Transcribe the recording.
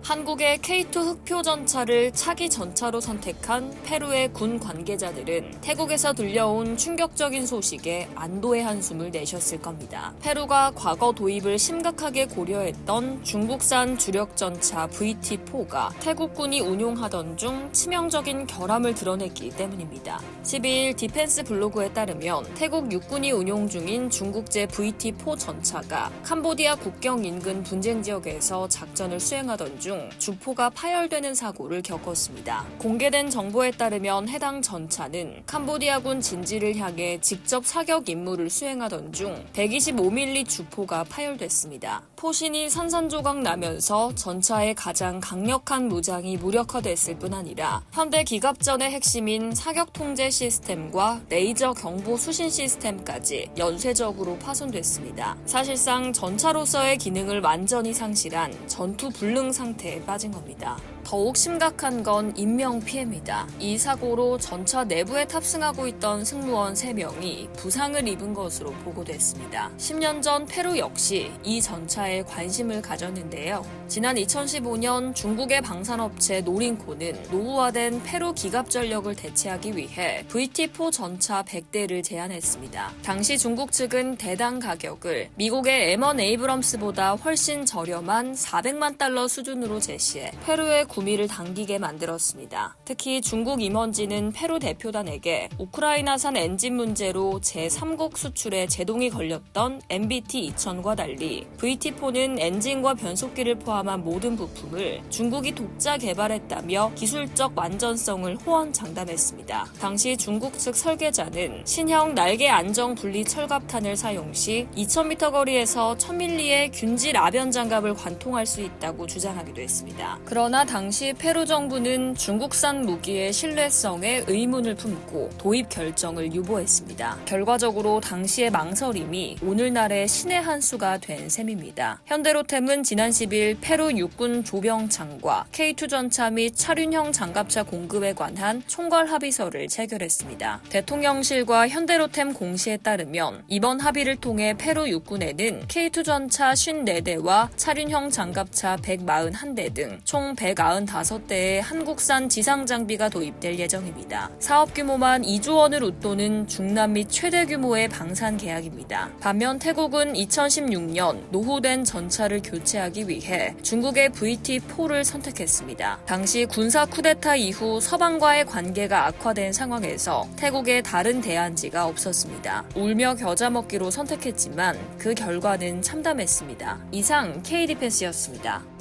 한국의 K2 흑표 전차를 차기 전차로 선택한 페루의 군 관계자들은 태국에서 들려온 충격적인 소식에 안도의 한숨을 내셨을 겁니다. 페루가 과거 도입을 심각하게 고려했던 중국산 주력 전차 VT-4가 태국군이 운용하던 중 치명적인 결함을 드러냈기 때문입니다. 12일 디펜스 블로그에 따르면 태국 육군이 운용 중인 중국제 VT-4 전차가 캄보디아 국경 인근 분쟁 지역에서 작전을 수행하던 중 주포가 파열되는 사고를 겪었습니다. 공개된 정보에 따르면 해당 전차는 캄보디아군 진지를 향해 직접 사격 임무를 수행하던 중 125mm 주포가 파열됐습니다. 포신이 산산조각 나면서 전차의 가장 강력한 무장이 무력화됐을 뿐 아니라 현대 기갑전의 핵심인 사격 통제 시스템과 레이저 경보 수신 시스템까지 연쇄적으로 파손됐습니다. 사실상 전차로서의 기능을 완전히 상실한 전투 불능 상태에 빠진 겁니다. 더욱 심각한 건 인명피해입니다. 이 사고로 전차 내부에 탑승하고 있던 승무원 3명이 부상을 입은 것으로 보고됐습니다. 10년 전 페루 역시 이 전차에 관심을 가졌는데요. 지난 2015년 중국의 방산업체 노린코는 노후화된 페루 기갑전력을 대체하기 위해 VT-4 전차 100대를 제안했습니다. 당시 중국 측은 대당 가격을 미국의 M1 에이브럼스보다 훨씬 저렴한 400만 달러 수준으로 제시해 페루의 구미를 당기게 만들었습니다. 특히 중국 임원진은 페루 대표단에게 우크라이나산 엔진 문제로 제3국 수출에 제동이 걸렸던 MBT-2000과 달리 VT-4는 엔진과 변속기를 포함한 모든 부품을 중국이 독자 개발했다며 기술적 완전성을 호언장담했습니다. 당시 중국 측 설계자는 신형 날개 안정 분리 철갑탄을 사용 시 2000m 거리에서 1000mm의 균질 아변 장갑을 관통할 수 있다고 주장하기도 했습니다. 그러나 당시 페루 정부는 중국산 무기의 신뢰성에 의문을 품고 도입 결정을 유보했습니다. 결과적으로 당시의 망설임이 오늘날의 신의 한 수가 된 셈입니다. 현대로템은 지난 10일 페루 육군 조병창과 K2 전차 및 차륜형 장갑차 공급에 관한 총괄 합의서를 체결했습니다. 대통령실과 현대로템 공시에 따르면 이번 합의를 통해 페루 육군에는 K2 전차 54대와 차륜형 장갑차 141대 등 총 195대의 한국산 지상 장비가 도입될 예정입니다. 사업 규모만 2조 원을 웃도는 중남미 최대 규모의 방산 계약입니다. 반면 태국은 2016년 노후된 전차를 교체하기 위해 중국의 VT-4를 선택했습니다. 당시 군사 쿠데타 이후 서방과의 관계가 악화된 상황에서 태국에 다른 대안지가 없었습니다. 울며 겨자 먹기로 선택했지만 그 결과는 참담했습니다. 이상 K디펜스였습니다.